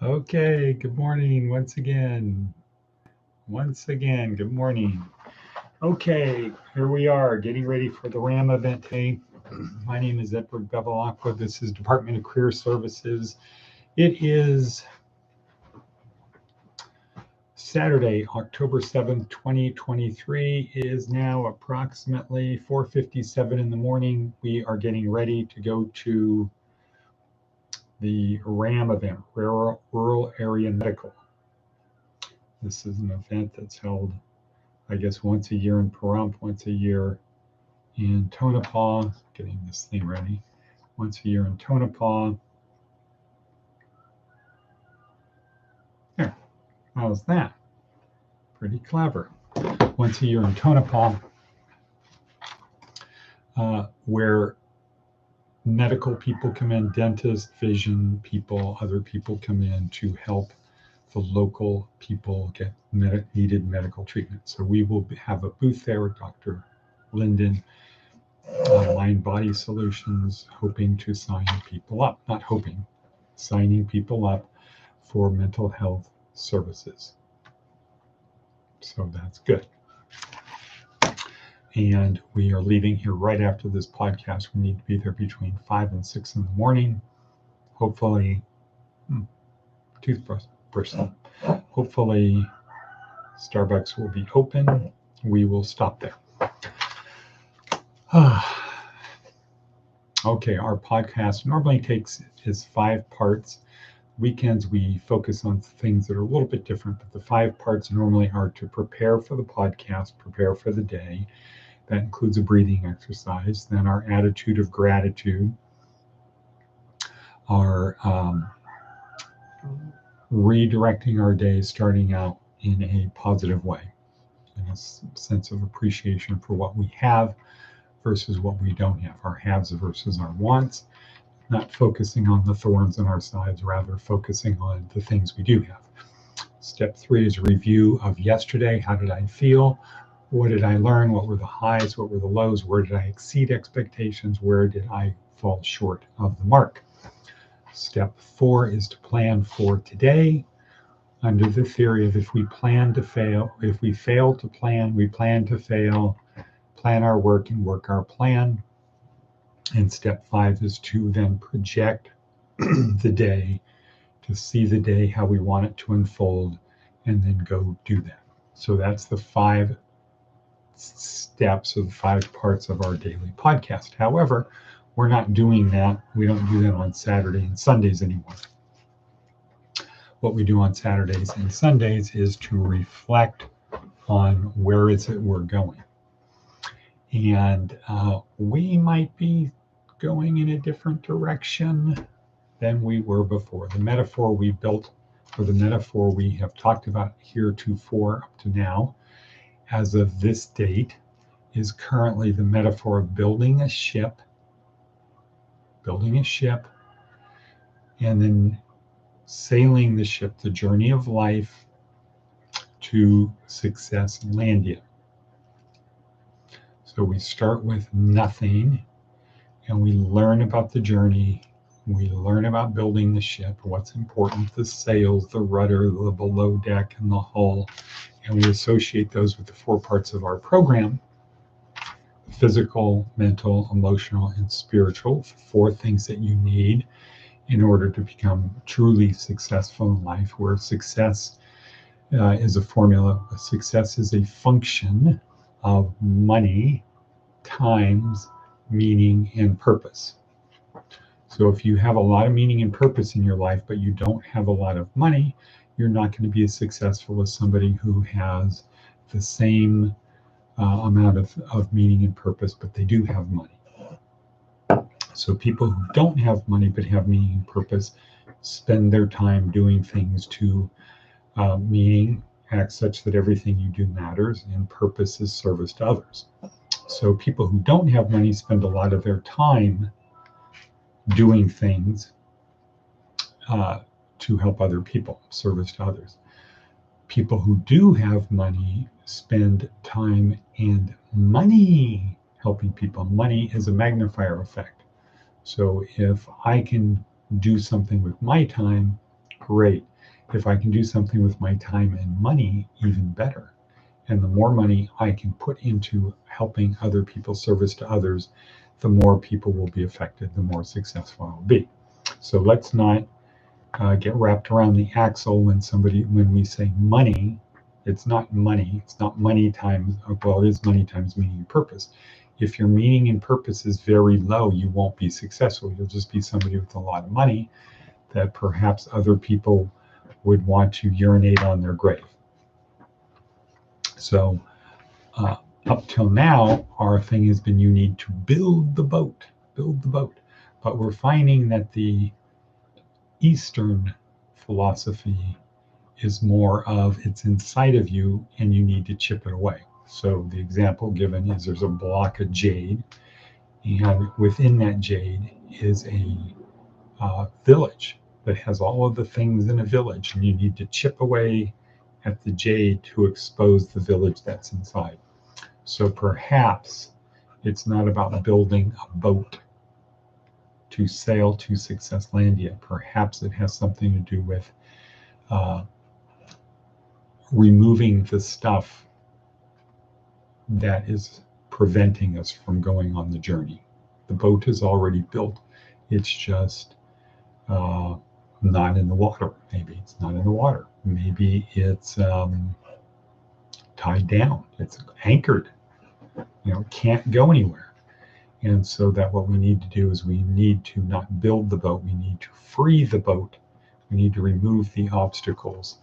Okay, good morning once again. Good morning. Okay, here we are getting ready for the RAM event today. My name is Edward Bevilacqua. This is Department of Career Services. It is Saturday, October 7th, 2023. It is now approximately 4:57 in the morning. We are getting ready to go to the RAM event, Rural Area Medical. This is an event that's held, I guess, once a year in Pahrump, once a year in Tonopah. Getting this thing ready. Once a year in Tonopah. There, how's that? Pretty clever. Once a year in Tonopah, where medical people come in, dentists, vision people, other people come in to help the local people get needed medical treatment. So we will have a booth there with Dr. Linden, Mind Body Solutions, hoping to sign people up, not hoping, signing people up for mental health services. So that's good. And we are leaving here right after this podcast. We need to be there between 5 and 6 in the morning. Hopefully, toothbrush person. Hopefully, Starbucks will be open. We will stop there. Okay, our podcast normally is 5 parts. Weekends we focus on things that are a little bit different, but the 5 parts normally are to prepare for the podcast, prepare for the day. That includes a breathing exercise, then our attitude of gratitude, our redirecting our day, starting out in a positive way, in a sense of appreciation for what we have versus what we don't have, our haves versus our wants, not focusing on the thorns on our sides, rather focusing on the things we do have. Step 3 is a review of yesterday. How did I feel? What did I learn? What were the highs? What were the lows? Where did I exceed expectations? Where did I fall short of the mark? Step 4 is to plan for today under the theory of if we plan to fail, if we fail to plan, we plan to fail, plan our work and work our plan. And step 5 is to then project the day, to see the day, how we want it to unfold, and then go do that. So that's the 5 steps of the 5 parts of our daily podcast. However, we're not doing that. We don't do that on Saturday and Sundays anymore. What we do on Saturdays and Sundays is to reflect on where is it we're going. And we might be going in a different direction than we were before. The metaphor we built, or the metaphor we have talked about heretofore up to now, as of this date, is currently the metaphor of building a ship, and then sailing the ship, the journey of life, to Successlandia. So we start with nothing, and we learn about the journey. We learn about building the ship, what's important, the sails, the rudder, the below deck, and the hull. And we associate those with the 4 parts of our program: physical, mental, emotional, and spiritual. 4 things that you need in order to become truly successful in life, where success is a formula. Success is a function of money times meaning and purpose. So if you have a lot of meaning and purpose in your life, but you don't have a lot of money, you're not going to be as successful as somebody who has the same amount of meaning and purpose, but they do have money. So people who don't have money but have meaning and purpose spend their time doing things to meaning act such that everything you do matters, and purpose is service to others. So people who don't have money spend a lot of their time doing things to help other people, service to others. People who do have money spend time and money helping people. Money is a magnifier effect. So if I can do something with my time, great. If I can do something with my time and money, even better. And the more money I can put into helping other people, service to others, the more people will be affected, the more successful I'll be. So let's not get wrapped around the axle when we say money. It's not money. It's not money times, well, it is money times meaning and purpose. If your meaning and purpose is very low, you won't be successful. You'll just be somebody with a lot of money that perhaps other people would want to urinate on their grave. So up till now, our thing has been you need to build the boat. But we're finding that the Eastern philosophy is more of it's inside of you and you need to chip it away. So the example given is there's a block of jade, and within that jade is a village that has all of the things in a village, and you need to chip away at the jade to expose the village that's inside. So perhaps it's not about building a boat to sail to Successlandia. Perhaps it has something to do with removing the stuff that is preventing us from going on the journey. The boat is already built. It's just not in the water. Maybe it's not in the water. Maybe it's tied down. It's anchored. It can't go anywhere. And so that what we need to do is we need to not build the boat. We need to free the boat. We need to remove the obstacles.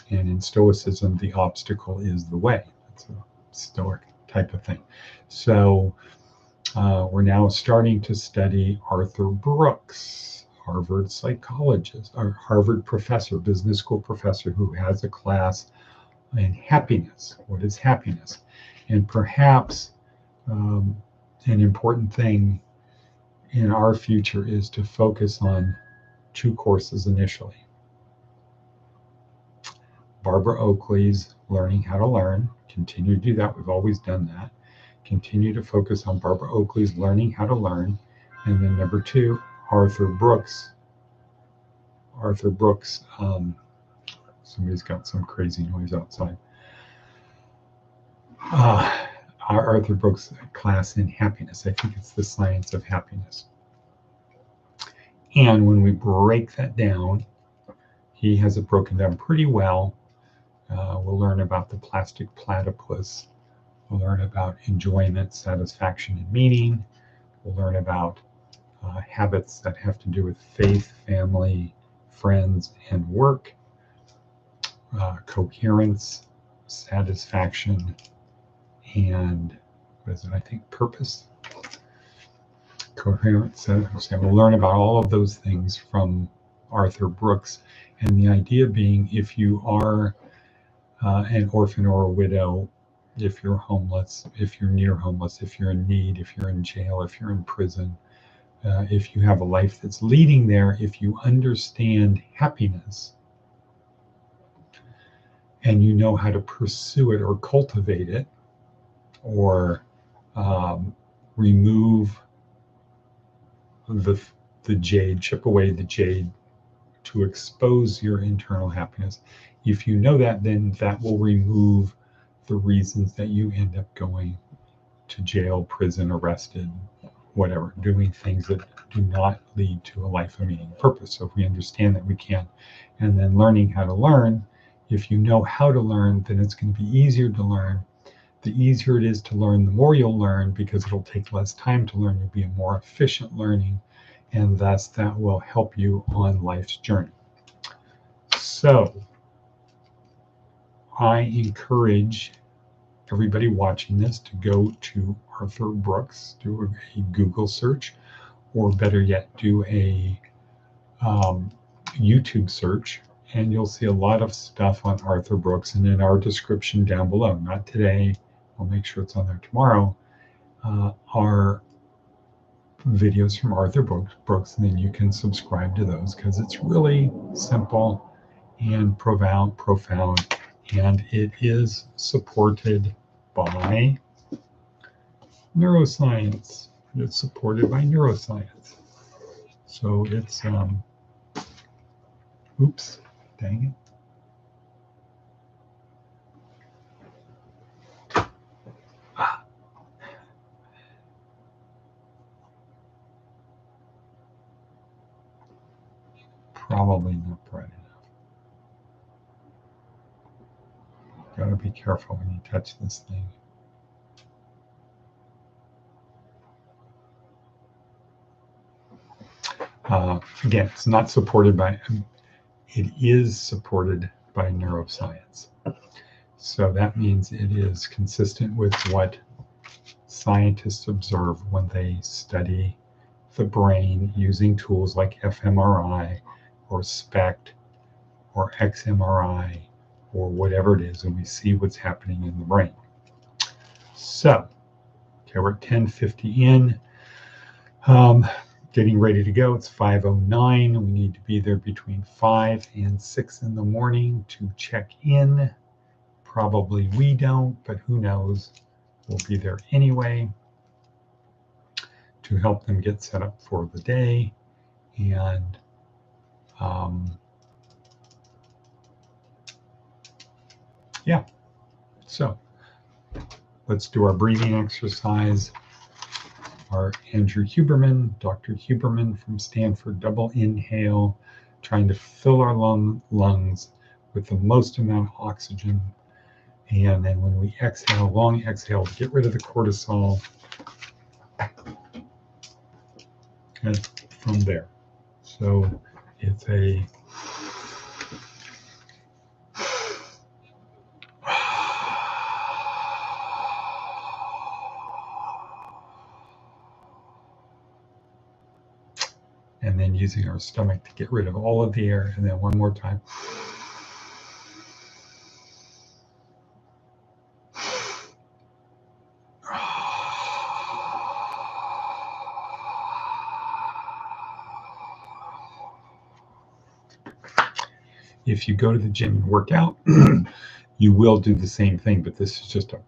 And in Stoicism, the obstacle is the way. That's a Stoic type of thing. So we're now starting to study Arthur Brooks, Harvard psychologist, or Harvard professor, business school professor, who has a class in happiness. What is happiness? And perhaps an important thing in our future is to focus on 2 courses initially. Barbara Oakley's Learning How to Learn. Continue to do that. We've always done that. Continue to focus on Barbara Oakley's Learning How to Learn. And then number 2, Arthur Brooks. Somebody's got some crazy noise outside. Our Arthur Brooks class in happiness. I think it's the science of happiness. And when we break that down, he has it broken down pretty well. We'll learn about the plastic platypus. We'll learn about enjoyment, satisfaction, and meaning. We'll learn about habits that have to do with faith, family, friends, and work. Coherence, satisfaction, and purpose. Coherence. We'll learn about all of those things from Arthur Brooks. And the idea being, if you are an orphan or a widow, if you're homeless, if you're near homeless, if you're in need, if you're in jail, if you're in prison, if you have a life that's leading there, if you understand happiness and you know how to pursue it or cultivate it or remove the jade, chip away the jade to expose your internal happiness. If you know that, then that will remove the reasons that you end up going to jail, prison, arrested, whatever, doing things that do not lead to a life of meaning and purpose. So if we understand that, we can. And then learning how to learn, if you know how to learn, then it's going to be easier to learn. The easier it is to learn, the more you'll learn, because it'll take less time to learn. You'll be a more efficient learning, and thus that will help you on life's journey. So I encourage everybody watching this to go to Arthur Brooks, do a Google search, or better yet, do a YouTube search, and you'll see a lot of stuff on Arthur Brooks. And in our description down below, not today, I'll make sure it's on there tomorrow, are videos from Arthur Brooks, and then you can subscribe to those, because it's really simple and profound, and it is supported by neuroscience. It's supported by neuroscience. So it's, oops, dang it. probably not bright enough. Gotta be careful when you touch this thing. Again, it's not supported by, it is supported by neuroscience. So that means it is consistent with what scientists observe when they study the brain using tools like fMRI or SPECT or XMRI or whatever it is, and we see what's happening in the brain. So, okay, we're at 10:50 in. Getting ready to go. It's 5:09. We need to be there between 5 and 6 in the morning to check in. Probably we don't, but who knows? We'll be there anyway to help them get set up for the day. And yeah, so let's do our breathing exercise. Our Andrew Huberman, Dr. Huberman from Stanford, double inhale, trying to fill our lungs with the most amount of oxygen. And then when we exhale, long exhale, get rid of the cortisol. And from there. So it's a and then using our stomach to get rid of all of the air, and then one more time. If you go to the gym and work out, you will do the same thing, but this is just a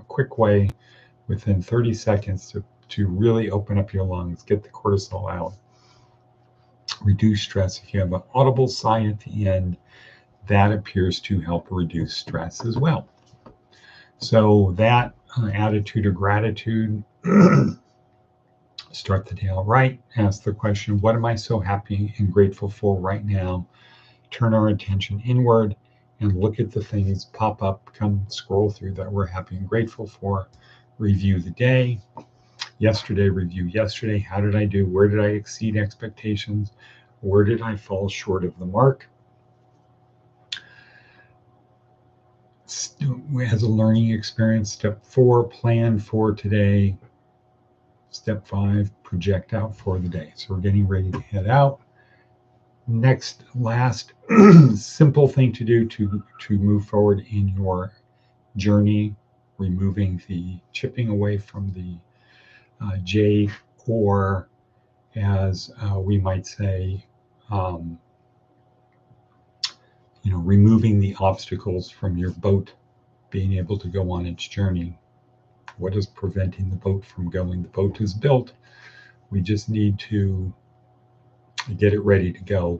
quick way within 30 seconds to really open up your lungs, get the cortisol out, reduce stress. If you have an audible sigh at the end, that appears to help reduce stress as well. So that attitude of gratitude, start the day all right, ask the question, what am I so happy and grateful for right now? Turn our attention inward and look at the things pop up, come scroll through that we're happy and grateful for. Review the day. Review yesterday. How did I do? Where did I exceed expectations? Where did I fall short of the mark? As a learning experience, step 4, plan for today. Step 5, project out for the day. So we're getting ready to head out. Last simple thing to do to move forward in your journey, removing the chipping away from the J, or as we might say, removing the obstacles from your boat being able to go on its journey. What is preventing the boat from going? The boat is built. We just need to get it ready to go.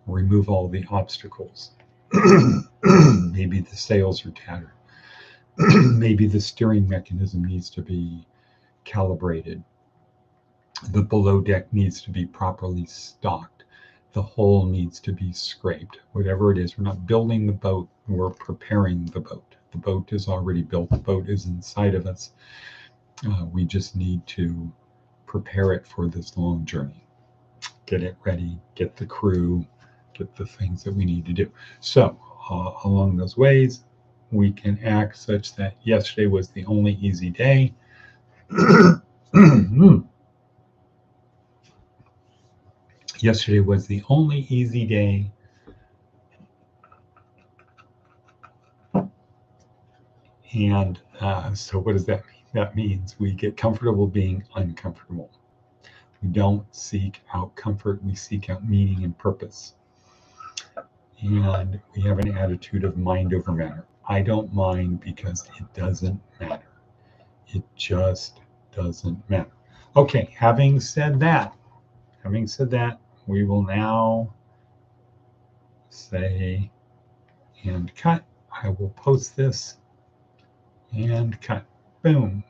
Remove all the obstacles. Maybe the sails are tattered. Maybe the steering mechanism needs to be calibrated. The below deck needs to be properly stocked. The hull needs to be scraped. Whatever it is, we're not building the boat, we're preparing the boat. The boat is already built. The boat is inside of us. We just need to prepare it for this long journey. Get it ready, get the crew, get the things that we need to do. So along those ways, we can act such that yesterday was the only easy day. Yesterday was the only easy day. And so what does that mean? That means we get comfortable being uncomfortable. We don't seek out comfort, we seek out meaning and purpose. And we have an attitude of mind over matter. I don't mind because it doesn't matter. It just doesn't matter. Okay, having said that, we will now say and cut. I will post this and cut. Boom.